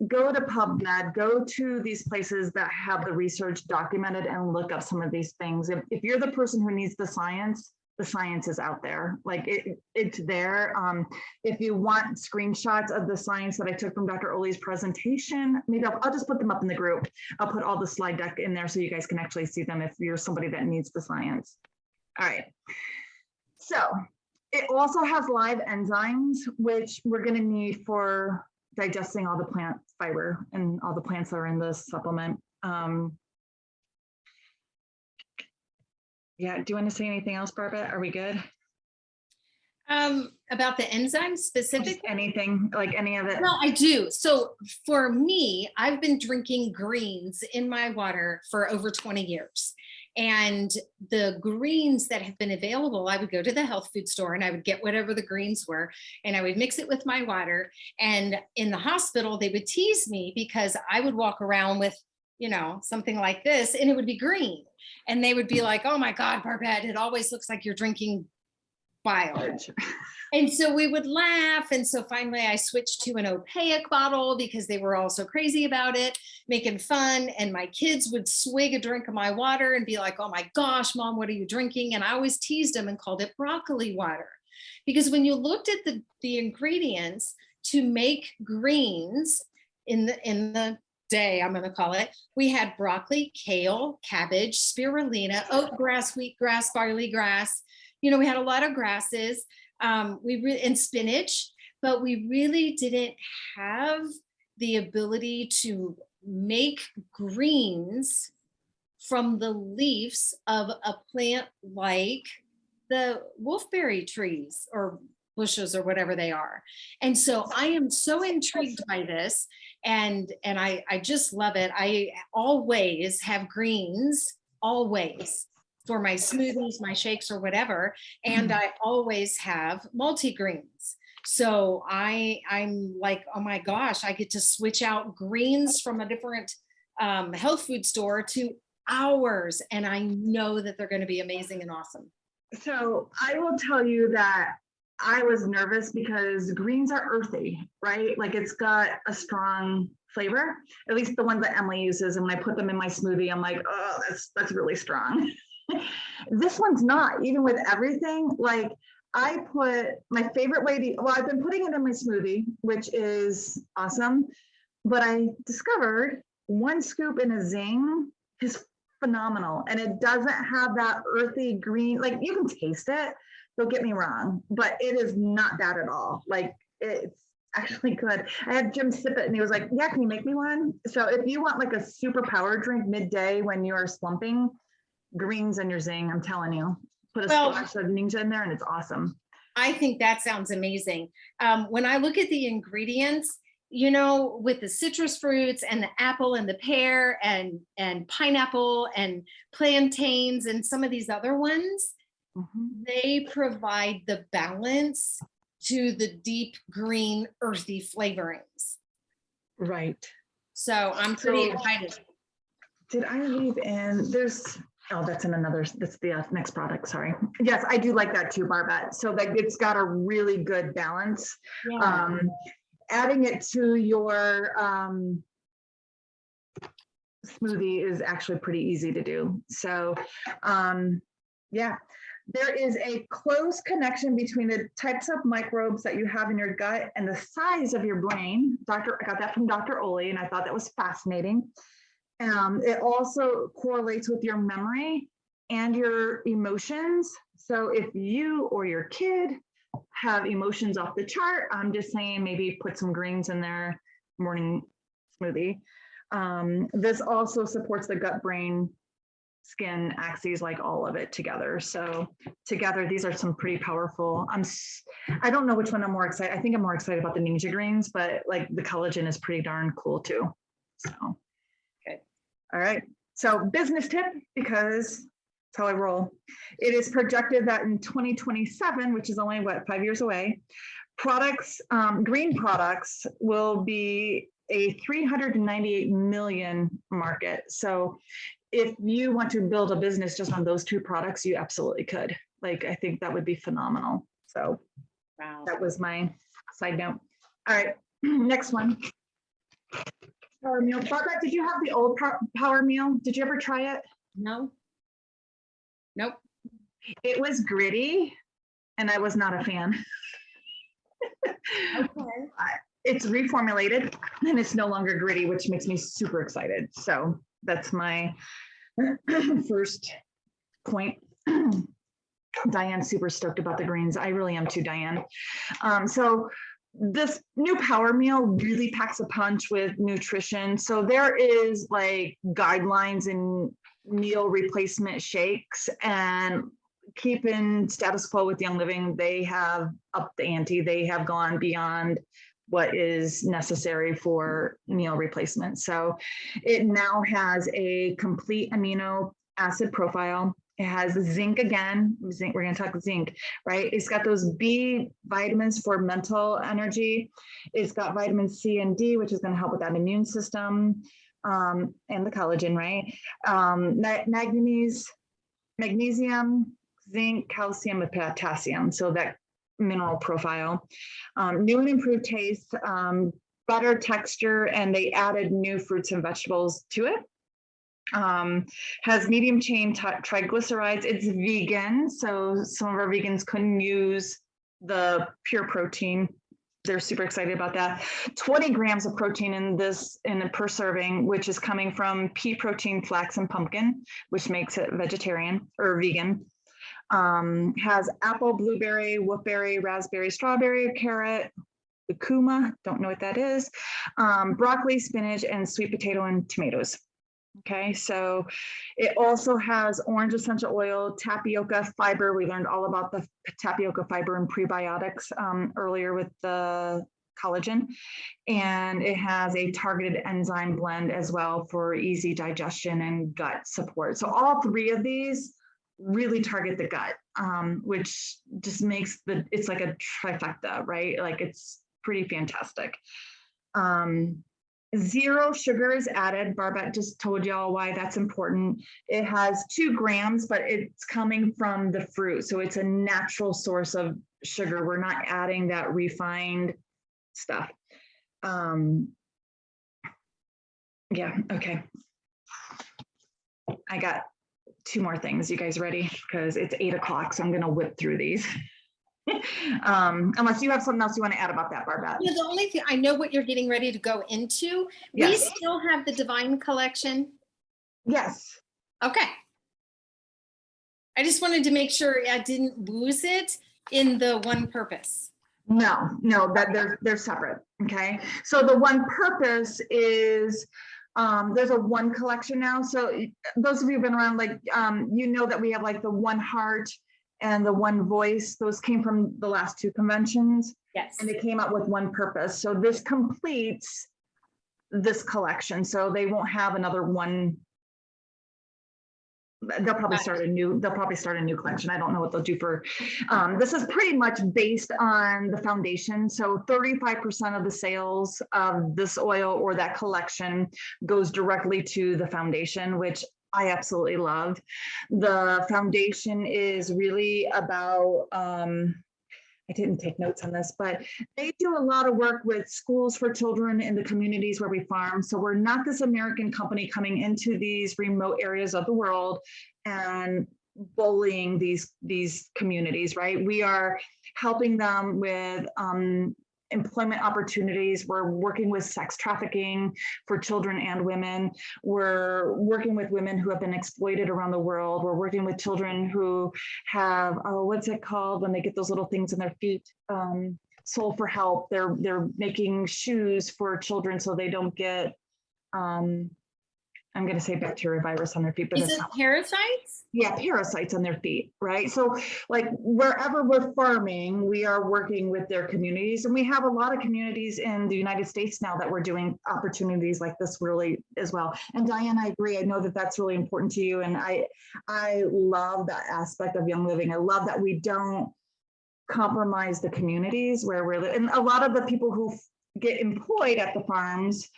go to PubMed, go to these places that have the research documented and look up some of these things. If you're the person who needs the science is out there. Like it's there. If you want screenshots of the science that I took from Dr. Ole's presentation, maybe I'll just put them up in the group. I'll put all the slide deck in there so you guys can actually see them if you're somebody that needs the science. All right. So it also has live enzymes, which we're going to need for digesting all the plant fiber and all the plants that are in this supplement. Yeah, do you want to say anything else, Barbette? Are we good? About the enzymes specific? Anything, like any of it? Well, I do. So for me, I've been drinking greens in my water for over 20 years. And the greens that have been available, I would go to the health food store and I would get whatever the greens were, and I would mix it with my water. And in the hospital, they would tease me because I would walk around with, something like this, and it would be green. And they would be like, oh my God, Barbette, it always looks like you're drinking bile. And so we would laugh. And so finally I switched to an opaque bottle because they were all so crazy about it, making fun. And my kids would swig a drink of my water and be like, oh my gosh, Mom, what are you drinking? And I always teased them and called it broccoli water. Because when you looked at the ingredients to make greens in the day, I'm going to call it, we had broccoli, kale, cabbage, spirulina, oatgrass, wheatgrass, barley grass. We had a lot of grasses, and spinach, but we really didn't have the ability to make greens from the leaves of a plant like the wolfberry trees or bushes or whatever they are. And so I am so intrigued by this, and I just love it. I always have greens, always, for my smoothies, my shakes, or whatever. And I always have multi-greens. So I'm like, oh my gosh, I get to switch out greens from a different health food store to ours. And I know that they're going to be amazing and awesome. So I will tell you that I was nervous because greens are earthy, right? Like it's got a strong flavor, at least the ones that Emily uses. And when I put them in my smoothie, I'm like, oh, that's really strong. This one's not, even with everything. Like I put my favorite way to, I've been putting it in my smoothie, which is awesome. But I discovered 1 scoop in a Zing is phenomenal. And it doesn't have that earthy green, like you can taste it, don't get me wrong, but it is not that at all. Like it's actually good. I had Jim sip it and he was like, yeah, can you make me one? So if you want like a super power drink midday when you're slumping, greens in your Zing, I'm telling you, put a splash of ninja in there and it's awesome. I think that sounds amazing. When I look at the ingredients, with the citrus fruits and the apple and the pear and pineapple and plantains and some of these other ones, they provide the balance to the deep green earthy flavorings. Right. So I'm pretty excited. Did I leave in, that's the next product, sorry. Yes, I do like that too, Barbette. So like it's got a really good balance. Yeah. Adding it to your smoothie is actually pretty easy to do. So yeah, there is a close connection between the types of microbes that you have in your gut and the size of your brain. I got that from Dr. Ole, and I thought that was fascinating. It also correlates with your memory and your emotions. So if you or your kid have emotions off the chart, I'm just saying maybe put some greens in their morning smoothie. This also supports the gut-brain skin axes, like all of it together. So together, these are some pretty powerful. I don't know which one I'm more excited. I think I'm more excited about the Ninja Greens, but like the collagen is pretty darn cool too. So, Okay. All right. So business tip, because that's how I roll. It is projected that in 2027, which is only what, 5 years away, products, green products will be a 398 million market. So if you want to build a business just on those two products, you absolutely could. Like, I think that would be phenomenal. So Wow. that was my side note. All right, next one. Power meal. Barbette, did you have the old power meal? Did you ever try it? No. Nope. It was gritty and I was not a fan. Okay. It's reformulated and it's no longer gritty, which makes me super excited. So that's my first point. Diane's super stoked about the greens. I really am too, Diane. So this new power meal really packs a punch with nutrition. So there is like guidelines and meal replacement shakes, and keeping status quo with Young Living, they have upped the ante. They have gone beyond what is necessary for meal replacement. So it now has a complete amino acid profile. It has zinc again. Zinc, we're going to talk zinc, right? It's got those B vitamins for mental energy. It's got vitamin C and D, which is going to help with that immune system, and the collagen, right? Magnesium, zinc, calcium, and potassium. So that mineral profile. New and improved taste, better texture, and they added new fruits and vegetables to it. Has medium chain triglycerides. It's vegan, so some of our vegans couldn't use the pure protein. They're super excited about that. 20 grams of protein in a per serving, which is coming from pea protein, flax, and pumpkin, which makes it vegetarian or vegan. Has apple, blueberry, wolfberry, raspberry, strawberry, carrot, the kuma, don't know what that is, broccoli, spinach, and sweet potato and tomatoes. Okay, so it also has orange essential oil, tapioca fiber. We learned all about the tapioca fiber and prebiotics earlier with the collagen. And it has a targeted enzyme blend as well for easy digestion and gut support. So all three of these really target the gut, which just makes it's like a trifecta, right? Like it's pretty fantastic. 0 sugar is added. Barbette just told y'all why that's important. It has 2 grams, but it's coming from the fruit. So it's a natural source of sugar. We're not adding that refined stuff. Yeah, okay. I got 2 more things. You guys ready? Because it's 8 o'clock, so I'm gonna whip through these. Unless you have something else you want to add about that, Barbette. Yeah, the only thing, I know what you're getting ready to go into. We Yes. still have the Divine Collection. Yes. Okay. I just wanted to make sure I didn't lose it in the one purpose. No, that they're separate. Okay. So the one purpose is there's a one collection now. So those of you who've been around, like you know that we have like the one heart and the one voice. Those came from the last 2 conventions. Yes. And they came out with one purpose. So this completes this collection. So they won't have another one. They'll probably start a new collection. I don't know what they'll do for, this is pretty much based on the foundation. So 35% of the sales of this oil or that collection goes directly to the foundation, which I absolutely love. The foundation is really about, I didn't take notes on this, but they do a lot of work with schools for children in the communities where we farm. So we're not this American company coming into these remote areas of the world and bullying these communities, right? We are helping them with employment opportunities. We're working with sex trafficking for children and women. We're working with women who have been exploited around the world. We're working with children who have, what's it called when they get those little things in their feet? Soul for Help. They're making shoes for children so they don't get, I'm going to say bacteria virus on their feet, but Is it's it not. parasites? Yeah, parasites on their feet, right? So like wherever we're farming, we are working with their communities, and we have a lot of communities in the United States now that we're doing opportunities like this really as well. And Diane, I agree. I know that that's really important to you, and I love that aspect of Young Living. I love that we don't compromise the communities where we're living. And a lot of the people who get employed at the farms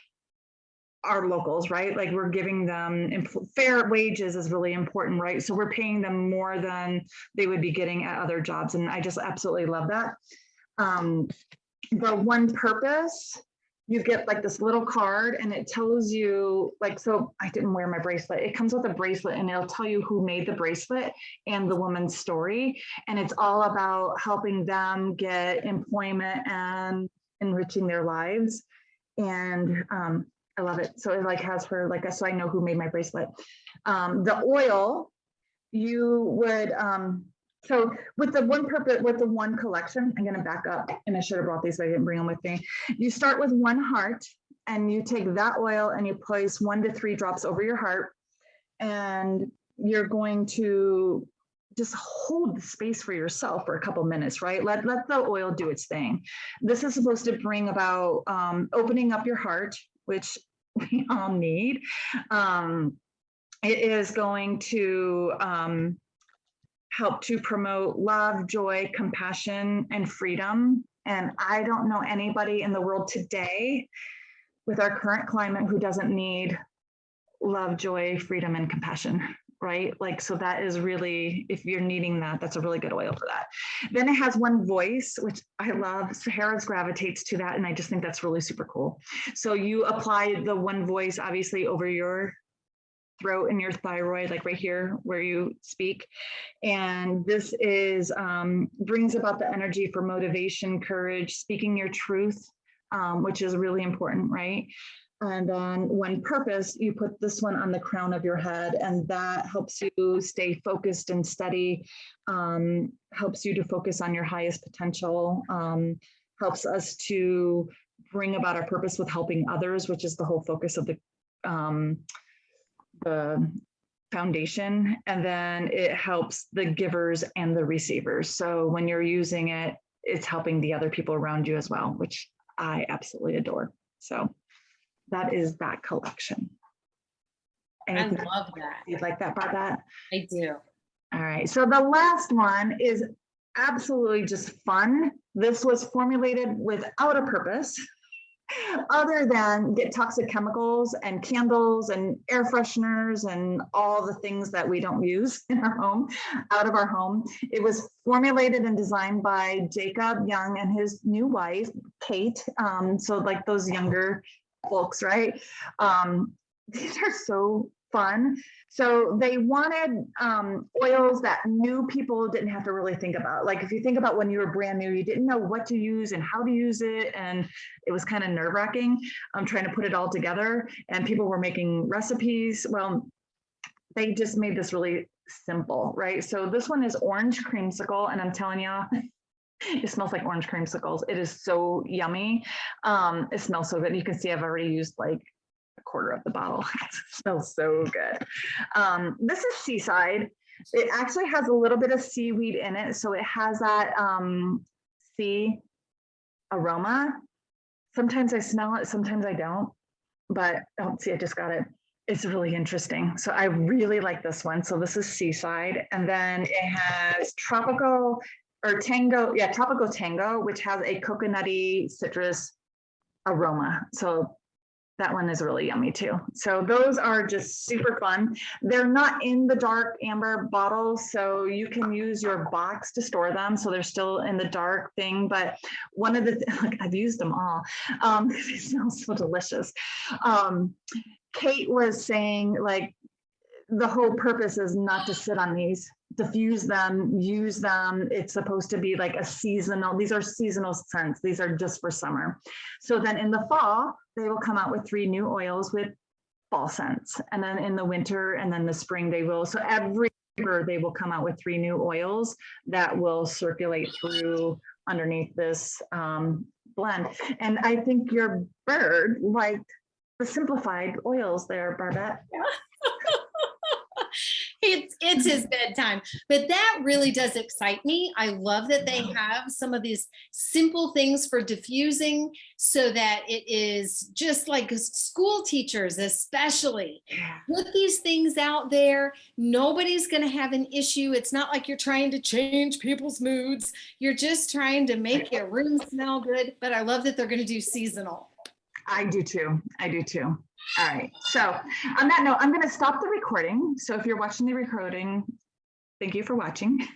are locals, right? Like we're giving them fair wages is really important, right? So we're paying them more than they would be getting at other jobs. And I just absolutely love that. The one purpose, you get like this little card and it tells you like, so I didn't wear my bracelet. It comes with a bracelet and it'll tell you who made the bracelet and the woman's story. And it's all about helping them get employment and enriching their lives. And I love it. So it like has her like, so I know who made my bracelet. The oil, you would, so with the one purpose, with the one collection, I'm gonna back up and I should have brought these, but I didn't bring them with me. You start with one heart and you take that oil and you place 1 to 3 drops over your heart. And you're going to just hold the space for yourself for a couple minutes, right? Let the oil do its thing. This is supposed to bring about opening up your heart, which we all need. It is going to help to promote love, joy, compassion, and freedom. And I don't know anybody in the world today with our current climate who doesn't need love, joy, freedom, and compassion, right? Like, so that is really, if you're needing that, that's a really good oil for that. Then it has one voice, which I love. Sahara's gravitates to that. And I just think that's really super cool. So you apply the one voice, obviously, over your throat and your thyroid, like right here where you speak. And this is, brings about the energy for motivation, courage, speaking your truth, which is really important, right? And then one purpose, you put this one on the crown of your head, and that helps you stay focused and steady, helps you to focus on your highest potential, helps us to bring about our purpose with helping others, which is the whole focus of the foundation. And then it helps the givers and the receivers. So when you're using it, it's helping the other people around you as well, which I absolutely adore. So that is that collection. Anything I love that. you'd like that about that? I do. All right. So the last one is absolutely just fun. This was formulated without a purpose other than get toxic chemicals and candles and air fresheners and all the things that we don't use in our home, out of our home. It was formulated and designed by Jacob Young and his new wife, Kate. So like those younger folks, right? These are so fun. So they wanted oils that new people didn't have to really think about. Like if you think about when you were brand new, you didn't know what to use and how to use it. And it was kind of nerve-wracking. I'm trying to put it all together and people were making recipes. Well, they just made this really simple, right? So this one is orange creamsicle. And I'm telling you, it smells like orange creamsicles. It is so yummy. It smells so good. You can see I've already used like a quarter of the bottle. It smells so good. This is Seaside. It actually has a little bit of seaweed in it. So it has that sea aroma. Sometimes I smell it, sometimes I don't. But oh, see, I just got it. It's really interesting. So I really like this one. So this is Seaside. And then it has Tropical Tango, which has a coconutty citrus aroma. So that one is really yummy too. So those are just super fun. They're not in the dark amber bottles, so you can use your box to store them. So they're still in the dark thing. But one of the, like, I've used them all. They smell so delicious. Kate was saying like, the whole purpose is not to sit on these, diffuse them, use them. It's supposed to be like a seasonal, these are seasonal scents. These are just for summer. So then in the fall, they will come out with 3 new oils with fall scents. And then in the winter and then the spring, they will. So every year they will come out with 3 new oils that will circulate through underneath this blend. And I think your bird liked the simplified oils there, Barbette. It's his bedtime, but that really does excite me. I love that they have some of these simple things for diffusing so that it is just like school teachers, especially put these things out there. Nobody's going to have an issue. It's not like you're trying to change people's moods. You're just trying to make your room smell good. But I love that they're going to do seasonal. I do too. I do too. All right. So on that note, I'm going to stop the recording. So if you're watching the recording, thank you for watching.